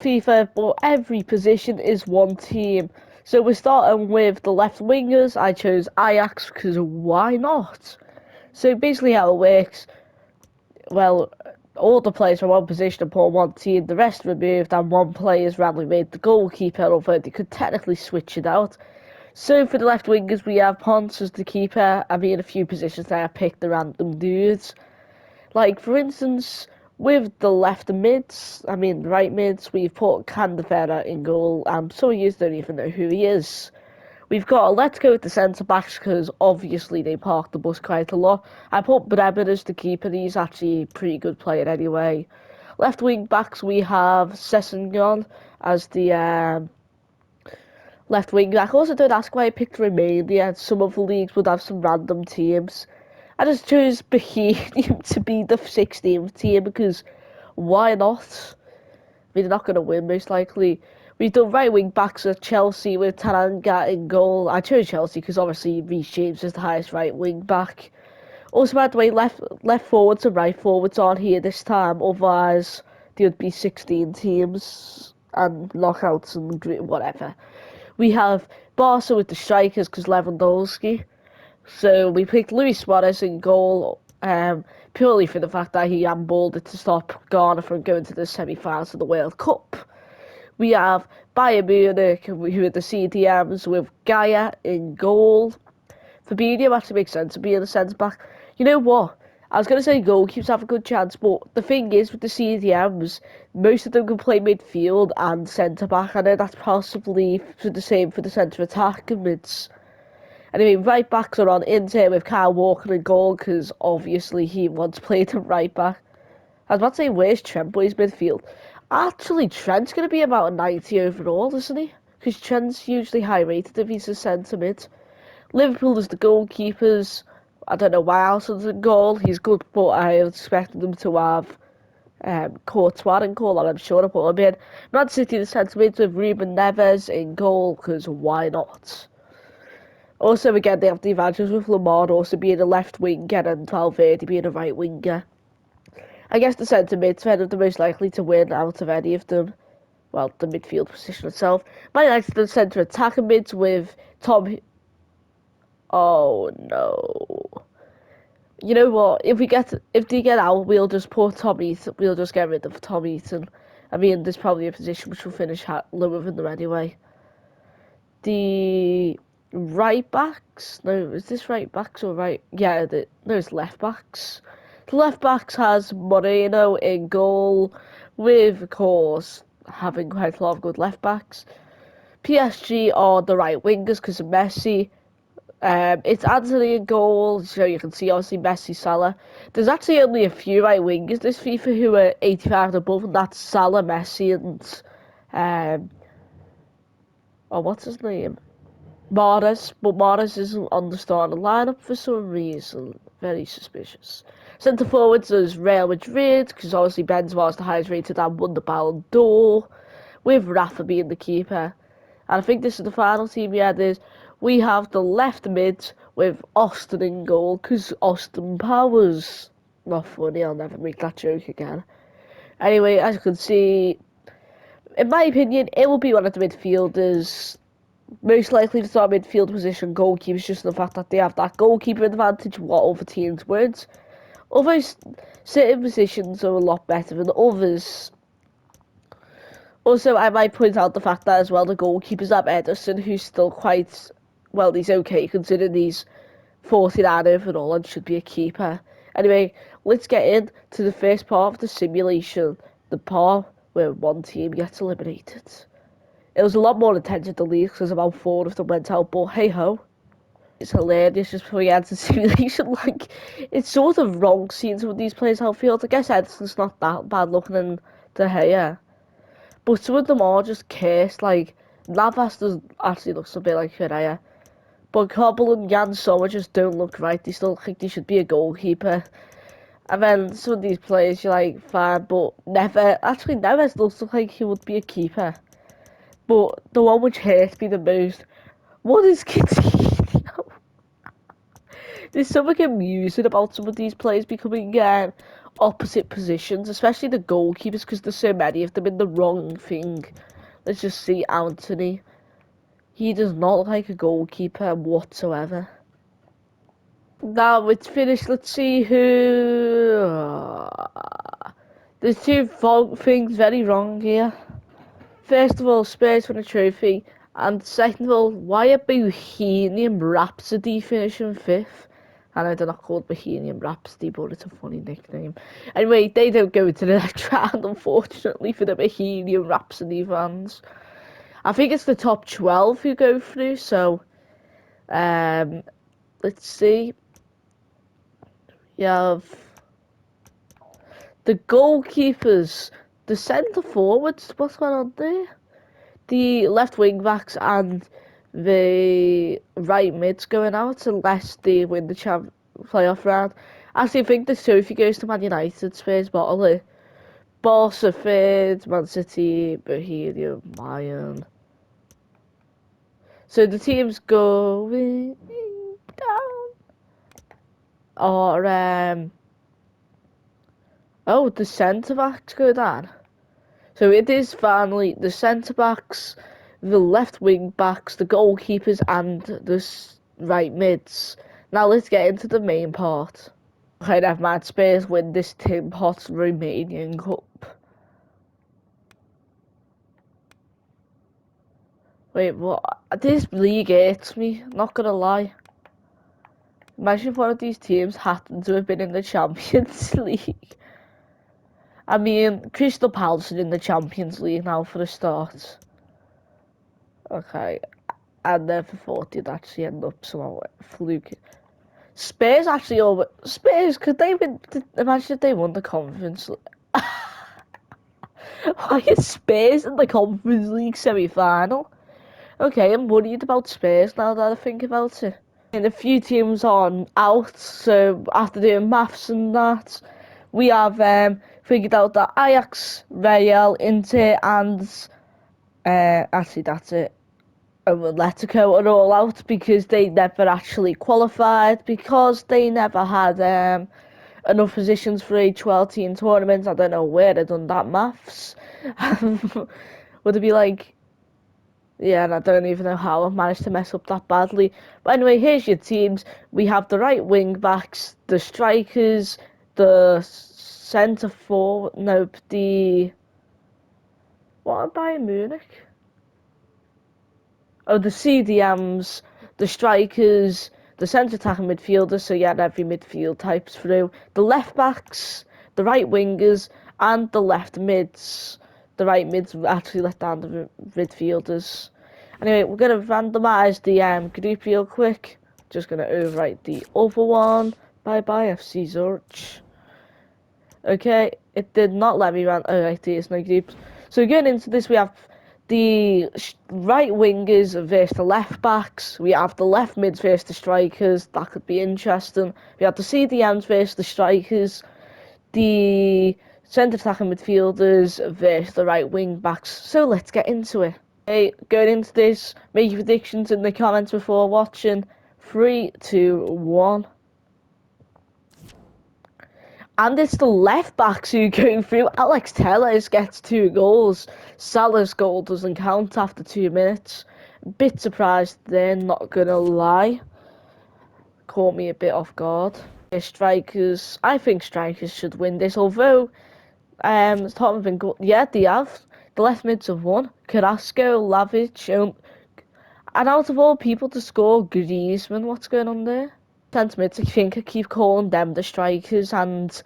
FIFA, but every position is one team. So we're starting with the left wingers. I chose Ajax because why not? So basically, how it works, well, all the players from one position are put on one team, the rest removed, and one player is randomly made the goalkeeper, although they could technically switch it out. So for the left wingers, we have Ponce as the keeper. I mean, a few positions there I picked the random dudes. Like, for instance, with the left mids, I mean, the right mids, we've put Candavera in goal, and some of you don't even know who he is. We've got Let's Go with the centre backs because obviously they park the bus quite a lot. I put Bremer as the keeper. He's actually a pretty good player anyway. Left wing backs we have Sessegnon as the left wing back. Also, don't ask why I picked Romania. Some of the leagues would have some random teams. I just chose Bohemian to be the 16th team because why not? I mean, they're not going to win most likely. We've done right wing backs at Chelsea with Taranga in goal. I chose Chelsea because obviously Reece James is the highest right wing back. Also, by the way, left forwards and right forwards aren't here this time. Otherwise, there would be 16 teams and knockouts and whatever. We have Barca with the strikers because Lewandowski. So we picked Luis Suarez in goal, purely for the fact that he handballed it to stop Ghana from going to the semi-finals of the World Cup. We have Bayern Munich, who are the CDMs, with Gaia in goal. Fabinho actually makes sense to be in the centre back. You know what? I was going to say goalkeepers have a good chance, but the thing is with the CDMs, most of them can play midfield and centre back. I know that's possibly for the same for the centre attack and mids. Anyway, right backs are on Inter with Kyle Walker in goal because obviously he once played at right back. I was about to say, where's Trent Boy's midfield? Actually, Trent's going to be about a 90 overall, isn't he? Because Trent's usually high rated if he's a centre mid. Liverpool is the goalkeepers. I don't know why Alisson's in goal. He's good, but I expected them to have Courtois in goal, and I'm sure I put him in. Man City, the centre mids with Ruben Neves in goal, because why not? Also, again, they have the advantages with Lamar also being a left winger and Valverde being a right winger. I guess the centre mids are the most likely to win out of any of them. Well, the midfield position itself. My next the centre attacker mids with Tom. Oh no! You know what? If they get out, we'll just put Tom Eaton. We'll just get rid of Tom Eaton. I mean, there's probably a position which will finish lower than them anyway. The right backs. No, is this right backs or right? Yeah, no, it's left backs. The left backs has Moreno in goal, with of course having quite a lot of good left backs. PSG are the right wingers because of Messi. It's Anthony in goal, so you can see obviously Messi, Salah. There's actually only a few right wingers this FIFA who are 85 and above, and that's Salah, Messi, and oh, what's his name? Mahrez, but Mahrez isn't on the starting lineup for some reason. Very suspicious. Centre forwards is Real Madrid, because obviously Benzema is the highest rated and won the Ballon d'Or, with Rafa being the keeper. And I think this is the final team, yeah, we have the left mid with Austin in goal, because Austin Powers. Not funny, I'll never make that joke again. Anyway, as you can see, in my opinion, it will be one of the midfielders most likely to start midfield position goalkeepers, just the fact that they have that goalkeeper advantage, what other teams won't. Although certain positions are a lot better than others. Also, I might point out the fact that as well the goalkeepers have Ederson, who's still quite, well, he's okay considering he's 49 overall and should be a keeper. Anyway, let's get into the first part of the simulation, the part where one team gets eliminated. It was a lot more intense at the league because about 4 of them went out, but hey ho. It's hilarious just before we enter simulation. Like, it's sort of wrong seeing some of these players outfield. I guess Edison's not that bad looking in De Gea, but some of them are just cursed. Like, Navas does actually looks a bit like Ferreira, but Cobble and Jan Sommer just don't look right. They still think they should be a goalkeeper. And then some of these players, you're like, fine, but Neves looks like he would be a keeper. But the one which hurts me the most, what is Coutinho? There's something amusing about some of these players becoming opposite positions, especially the goalkeepers, because there's so many of them in the wrong thing. Let's just see Anthony. He does not look like a goalkeeper whatsoever. Now it's finished. Let's see who. There's two things very wrong here. First of all, Spurs win a trophy, and second of all, why are Bohemian Rhapsody finishing fifth? I know they're not called Bohemian Rhapsody, but it's a funny nickname. Anyway, they don't go to the next round, unfortunately, for the Bohemian Rhapsody fans. I think it's the top 12 who go through, so let's see. You have the goalkeepers, the centre forwards, what's going on there? The left wing backs and the right mids going out unless they win the playoff round. I actually think the trophy goes to Man United, Spurs bottle it. Barca third, Man City, Bohemian, Bayern. So the teams going down are the centre backs go down. So it is finally the centre backs, the left wing backs, the goalkeepers, and the right mids. Now let's get into the main part. Okay, never mind. Spurs win this Tim Potts Romanian Cup. Wait, what? This league hurts me, not gonna lie. Imagine if one of these teams happened to have been in the Champions League. I mean, Crystal Palace are in the Champions League now for a start. Okay, I never thought you'd actually end up somehow fluke. Spurs actually over Spurs, could they win? Imagine if they won the Conference League. Why is Spurs in the Conference League semi-final? Okay, I'm worried about Spurs now that I think about it. And a few teams on out, so after doing maths and that, we have figured out that Ajax, Real, Inter, and actually that's it. Atletico are all out because they never actually qualified because they never had enough positions for a 12-team tournament. I don't know where they done that maths. Would it be like, yeah, and I don't even know how I've managed to mess up that badly. But anyway, here's your teams. We have the right wing backs, the strikers, the centre forward. Nope, the what about Bayern Munich? Oh, the CDMs, the strikers, the centre attacking midfielders, so yeah, every midfield type's through. The left backs, the right wingers, and the left mids. The right mids actually let down the midfielders. Anyway, we're going to randomise the group real quick. Just going to overwrite the other one. Bye bye, FC Zurich. Okay, it did not let me run. Oh, right, there's no groups. So going into this, we have the right wingers versus the left backs. We have the left mids versus the strikers. That could be interesting. We have the CDMs versus the strikers. The centre attacking midfielders versus the right wing backs. So let's get into it. Okay, going into this, make your predictions in the comments before watching. 3, 2, 1. And it's the left backs who go through. Alex Telles gets 2 goals. Salah's goal doesn't count after 2 minutes. Bit surprised there, not gonna lie. Caught me a bit off guard. Strikers, I think strikers should win this. Although, Tottenham have been good. Yeah, they have. The left mids have won. Carrasco, Lavic, and out of all people to score, Griezmann. What's going on there? Mids, I think I keep calling them the strikers and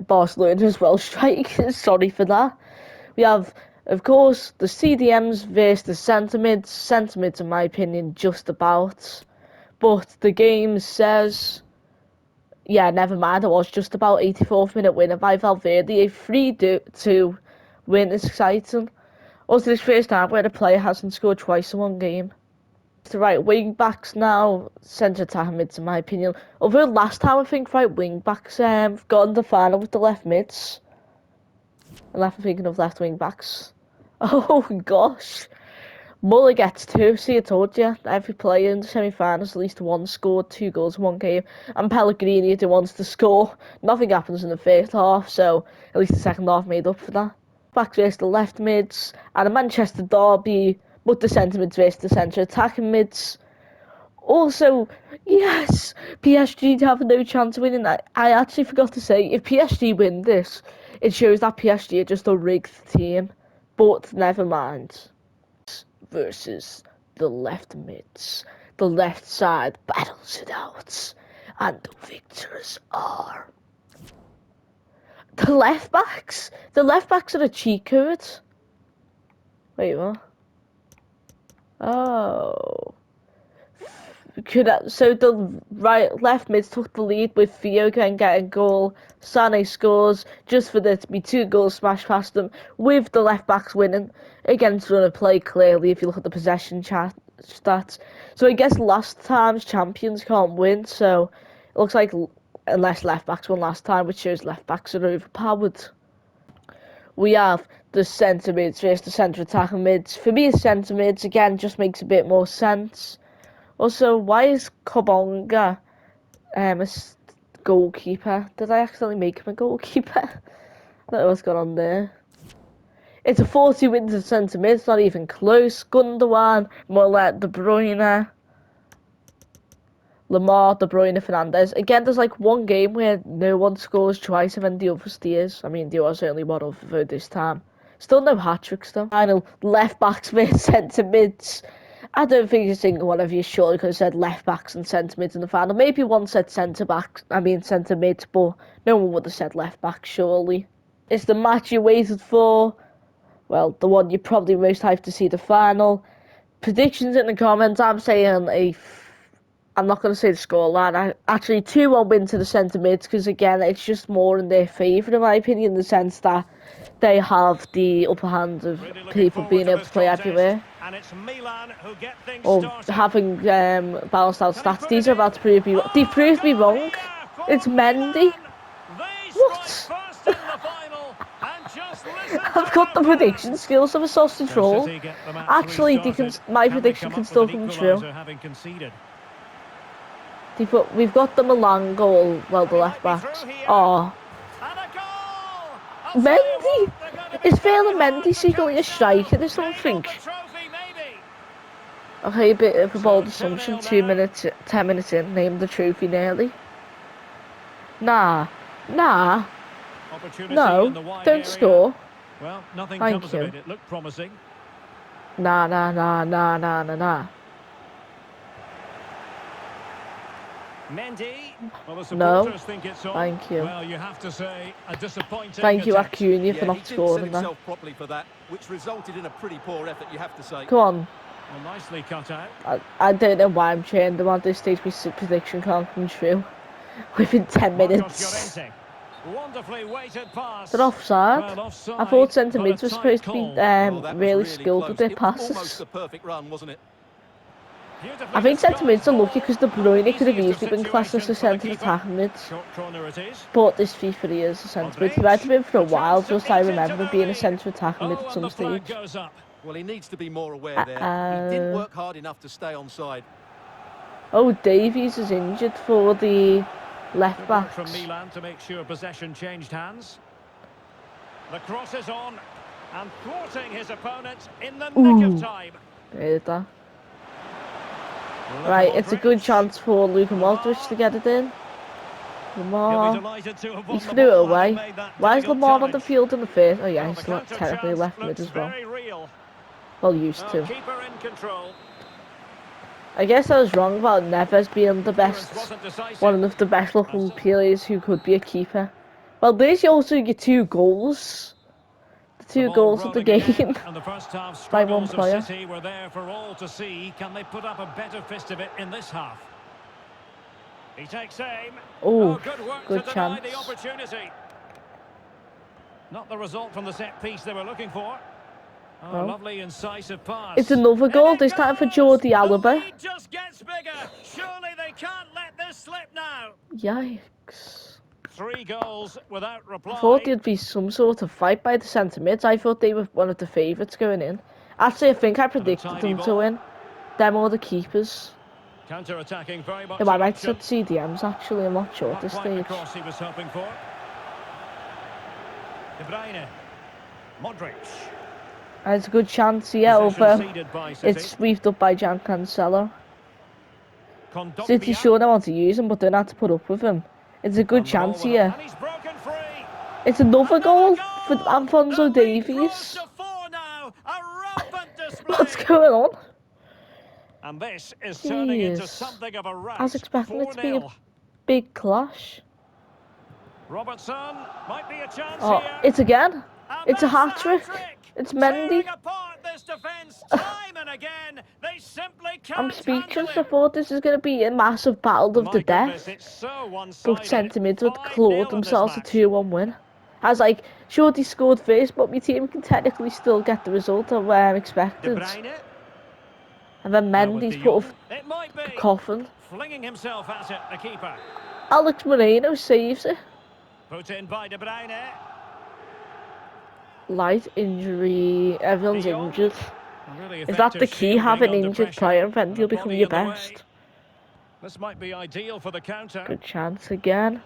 Barcelona as well strikers. Sorry for that. We have, of course, the CDMs versus the centre mids. Centre mids, in my opinion, just about. But the game says, yeah, never mind. It was just about 84th minute winner by Valverde. A 3-2 win is exciting. Also, this first time where a player hasn't scored twice in one game. The right wing backs now, centre attacking mids in my opinion. Although last time I think right wing backs got in the final with the left mids. I'm thinking of left wing backs. Oh gosh. Muller gets two. See, I told you. Every player in the semi-finals, at least one scored 2 goals in one game. And Pellegrini, who wants to score. Nothing happens in the first half, so at least the second half made up for that. Back versus the left mids, and a Manchester derby, but the centre mids versus the centre attacking mids. Also, yes, PSG have no chance of winning that. I actually forgot to say, if PSG win this, it shows that PSG are just a rigged team. But never mind. Versus the left mids. The left side battles it out. And the victors are the left backs. The left backs are a cheat code. Wait, what? Oh. So the left mids took the lead with Theo can get a goal. Sané scores just for there to be 2 goals smashed past them, with the left backs winning against run of play. Clearly, if you look at the possession stats, so I guess last time's champions can't win. So it looks like unless left backs won last time, which shows left backs are overpowered. We have the centre mids versus the centre attacking mids. For me, centre mids again just makes a bit more sense. Also, why is Kobonga a goalkeeper? Did I accidentally make him a goalkeeper? I don't know what's going on there. It's a 40 wins of centre mid, it's not even close. Gundogan, Muller, De Bruyne, Lamar, De Bruyne, Fernandez. Again, there's like one game where no one scores twice and then the other steers. I mean, there was certainly one over this time. Still no hat-tricks though. Final left backs versus centre mids. I don't think a single one of you surely could have said left backs and centre mids in the final. Maybe one said centre backs, centre mids, but no one would have said left back, surely. It's the match you waited for. Well, the one you're probably most hyped to see the final. Predictions in the comments. I'm not going to say the scoreline. Actually, 2-1 win to the centre mids, because again, it's just more in their favour, in my opinion, in the sense that they have the upper hand of people being able to play everywhere. And it's Milan who get things or started. having balanced out stats. These are about to prove me wrong. They proved me wrong. It's Mendy. What? I've got the prediction skills of a sausage roll. Actually, my prediction can still come true. We've got the Milan goal, well, the left backs. Oh. Mendy! Is Vela Mendy secretly a striker or something? Okay, a bit of a bold assumption. 10 minutes in, name the trophy nearly. Nah. No, don't score. Well, nothing Thank comes you. of it. It looked promising. Nah. Mendy. Well, the No, supporters think it's on. Thank you. Well, you have to say a disappointing Thank you, attempt. Acuna, for not scoring that. Properly for that, which resulted in a pretty poor effort, you have to say. Come on. Well, nicely cut out. I don't know why I'm cheering them at this stage. My prediction can't come true within 10 minutes. Wonderfully weighted pass. They're offside. Well, offside. I thought centre mids were supposed to be Well, really skilled with their passes. Almost the perfect run, wasn't it? I think centre mids are lucky because De Bruyne could have easily been classed as a centre attacking mids. But this FIFA is a centre mid. He might have been for a while, just I remember being a centre attacking mid at some stage. Well, he needs to be more aware there. He didn't work hard enough to stay onside. Oh, Davies is injured for the left back. From Milan to make sure possession changed hands. The cross is on and thwarting his opponent in the nick of time. Heard that. Right, it's a good chance for Luka Modric to get it in. Lamar, he's threw it away. Why is Lamar on the field in the first? Oh yeah, he's not technically left mid as well. Well, used to. I guess I was wrong about Neves being the best, one of the best looking players who could be a keeper. Well, there's also your 2 goals. The 2 goals of the game by one player. Were there for all to see. Can they put up a better fist of it in this half? He takes aim. Oh, good chance. The opportunity. Not the result from the set piece they were looking for. Oh, lovely incisive pass. It's another goal, this time for Jordi Alba. The just gets bigger. Surely they can't let this slip now. Yikes. 3 goals without reply. I thought there'd be some sort of fight by the centre mids. I thought they were one of the favourites going in. Actually, I think I And a predicted tiny them to ball. win. Them or the keepers. Counter-attacking very much Yeah, I an might option. set CDMs actually, I'm not sure at Not this quite the stage. cross he was hoping for. De Bruyne. Modric. There's a good chance here Possession over. ceded by City. It's sweeped up by Jan Cancelo. City Kondogbia. sure they want to use him, but they don't have to put up with him. It's a good And the ball chance with here. and he's broken free. It's another Another goal for goal! Alphonso The lead grows Davies. to 4 now. A rampant What's display. going on? And this is turning into Jeez. something of a I was rout. expecting it to be a 4-0. big clash. Robertson might be a chance Oh, here. it's again. And It's a that's the hat-trick. hat-trick. It's Tearing Mendy. apart this defence time and again. They simply I'm can't handle speechless. I him. thought this is going to be a massive battle of the My goodness, death. it's so But one-sided. Centimeters clawed 5-0 in this themselves a match. 2-1 win. I was like, sure, they scored first, but my team can technically still get the result of where I'm De expected. Bruyne. And then Now with Mendy's De put Jong. It might a be. coffin. Flinging himself at it, the keeper. Alex Moreno saves it. Put in by De Bruyne. Light injury. Everyone's De Jong. injured. A really Is that the effective key? shielding Have an under injured pressure. player and then And a you'll become body your in the way. best. This might be ideal for the counter. Good chance again.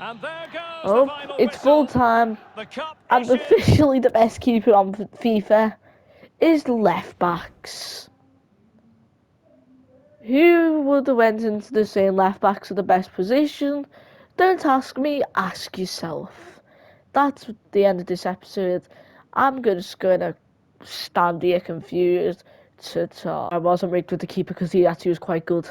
And there goes the Oh, final it's full whistle. time. The cup And issued. officially the best keeper on FIFA is left backs. Who would have went into the same left backs of the best position? Don't ask me, ask yourself. That's the end of this episode. I'm just gonna stand here confused. I wasn't rigged with the keeper because he actually was quite good.